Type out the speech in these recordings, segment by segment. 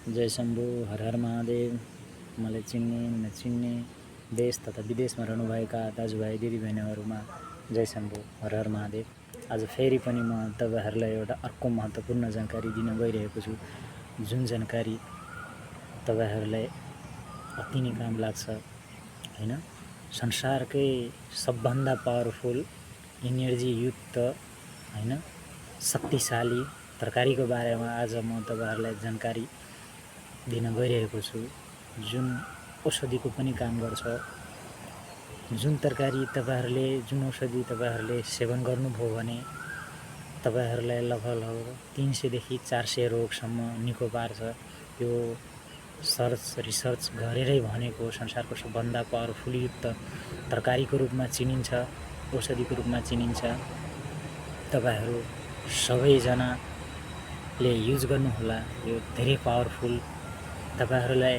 जय शम्भु, हर हर महादेव। मलाई चिन्ने नचिन्ने देश तथा विदेशमा रहनुभएका दाजुभाइ दिदीबहिनीहरूमा जय शम्भु, हर हर महादेव। आज फेरि पनि म तपाईहरुलाई एउटा अर्को महत्त्वपूर्ण जानकारी दिन गइरहेको छु, जुन जानकारी तपाईहरुलाई अति नै काम लाग्छ हैन। संसारकै सबभन्दा पावरफुल एनर्जी युक्त हैन शक्तिशाली तरकारीको बारेमा आज म तपाईहरुलाई जानकारी दिन गइरहेको छु, जुन औषधिको पनि काम गर्छ। जुन तरकारी तपाईहरुले जुन औषधि तपाईहरुले सेवन गर्नुभयो भने तपाईहरुलाई लगभग 300 देखि 400 रोगसम्म निको पार्छ। यो रिसर्च गरेरै भनेको संसारको सबभन्दा पावरफुल युक्त तरकारीको रूपमा चिनिन्छ, औषधिको रूपमा चिनिन्छ। तपाईहरु सबैजनाले युज गर्नुहोला। यो धेरै पावरफुल तपाईहरुलाई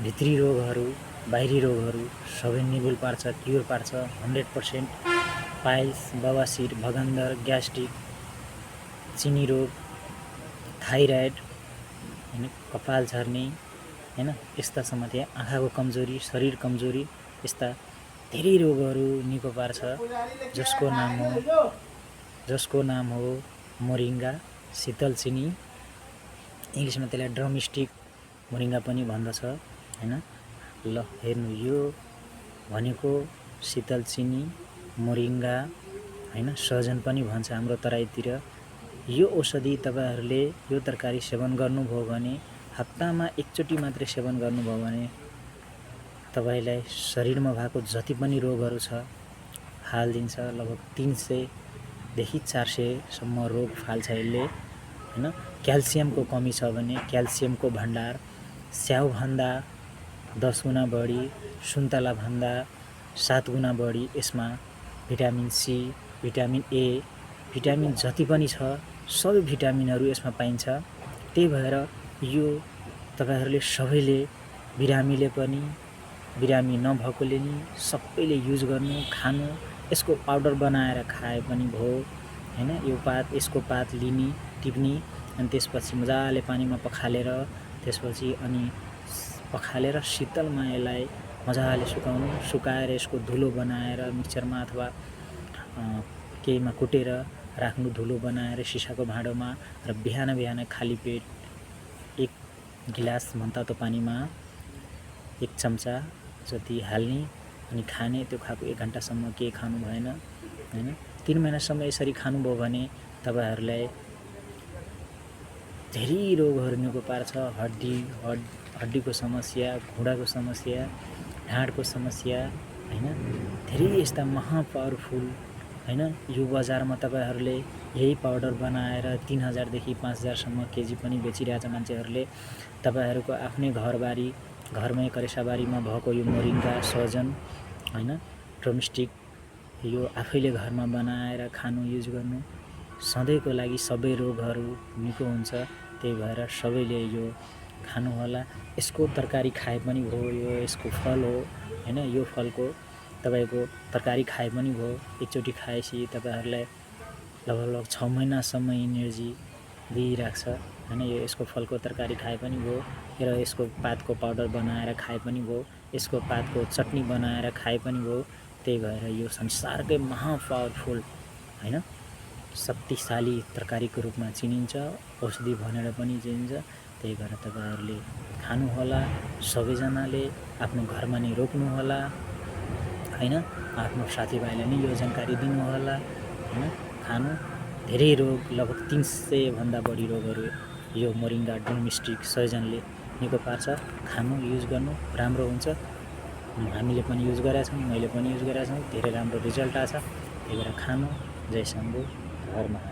भित्री रोगहरू बाहिरी रोगहरू सबै निगुल पार्छ, क्युर पार्छ। 100% पाइल्स, बवासिर, भगन्दर, ग्यास्ट्रिक, चिनी रोग, थाइराइड हैन, कपाल झर्ने हैन, यस्ता समस्या, आँखाको कमजोरी, शरीर कमजोरी, यस्ता धेरै रोगहरू निको पार्छ। जसको नाम हो मोरिङ्गा, शीतल चिनी। इंग्लिशमा त्यसलाई ड्रमस्टिक मोरिङ्गा पनि भन्दछ हैन। ल हेर्नु, यो भनेको शीतल चिनी, मोरिङ्गा हैन, सहजन पनि भन्छ हाम्रो तराईतिर। यो औषधि तपाईहरुले यो तरकारी सेवन गर्नुभयो भने, हप्तामा एकचोटी मात्रै सेवन गर्नुभयो भने तपाईलाई शरीरमा भएको जति पनि रोगहरू छ हाल्दिन्छ। लगभग 300 देखि 400 सम्म रोग फाल्छ यसले हैन। क्याल्सियमको कमी छ भने क्याल्सियमको भण्डार स्याउभन्दा 10 गुणा बढी, सुन्तला भन्दा 7 गुणा बढी यसमा vitamin C, vitamin A, vitamin जति पनि छ सबै भिटामिनहरू यसमा पाइन्छ। त्यही भएर यो तपाईहरुले सबैले, बिरामीले पनि, बिरामी नभएकोले नि सबैले युज गर्नु, खानु। यसको पाउडर बनाएर खाए पनि भयो हैन। यो पात, यसको पात लिने, टिप्ने अनि त्यसपछि मजाले पानीमा पखालेर, त्यसपछि अनि पखालेर शीतलमा यसलाई मजाले सुकाउनु। सुकाएर यसको धुलो बनाएर मिक्सरमा अथवा केहीमा कुटेर राख्नु, धुलो बनाएर सिसाको भाँडोमा। र बिहान बिहान खाली पेट 1 गिलास मनतातो पानीमा 1 चम्चा जति हाल्ने अनि खाने। त्यो खाएको 1 घण्टासम्म केही खानु भएन हैन। 3 महिनासम्म यसरी खानुभयो भने तपाईहरुलाई धेरै रोगहरू निको पार्छ। हड्डीको समस्या, घुँडाको समस्या, ढाडको समस्या हैन, धेरै यस्ता महा पावरफुल हैन। यो बजारमा तपाईहरुले यही पाउडर बनाएर 3000 देखि 5000 सम्म केजी पनि बेचिरहेछ मान्छेहरुले। तपाईहरुको आफ्नै घरबारी, घरमै करेसाबारीमा भएको यो मोरिङ्गा, सहजन हैन, ड्रमस्टिक, यो आफैले घरमा बनाएर खानु, युज गर्नु। सधैँको लागि सबै रोगहरू निको हुन्छ। त्यही भएर सबैले यो खानु होला। यसको तरकारी खाए पनि भयो, यो यसको फल हो हैन। यो फलको तपाईको तरकारी खाए पनि भयो। एकचोटी खाएपछि तपाईहरुलाई लगभग 6 महिनासम्म एनर्जी दिइराख्छ हैन। यो यसको फलको तरकारी खाए पनि भयो, र यसको पातको पाउडर बनाएर खाए पनि भयो, यसको पातको चटनी बनाएर खाए पनि भयो। त्यही भएर यो संसारकै महा पावरफुल हैन शक्तिशाली तरकारीको रूपमा चिनिन्छ, औषधि भनेर पनि चिनिन्छ। त्यही भएर तपाईहरुले खानु होला। सबैजनाले आफ्नो घरमा नै रोप्नु होला हैन। आफ्नो साथीभाइलाई नि यो जानकारी दिनु होला हैन। खानु, धेरै रोग, लगभग 300 भन्दा बढी रोगहरू यो मोरिङ्गा, ड्रमस्टिक, सहजनले निको पार्छ। खानु, युज गर्नु, राम्रो हुन्छ। हामीले पनि युज गरेका छौँ, मैले पनि युज गरेका छौँ, धेरै राम्रो रिजल्ट आछ। त्यही भएर खानु। जय शम्भु, हर हर महादेव।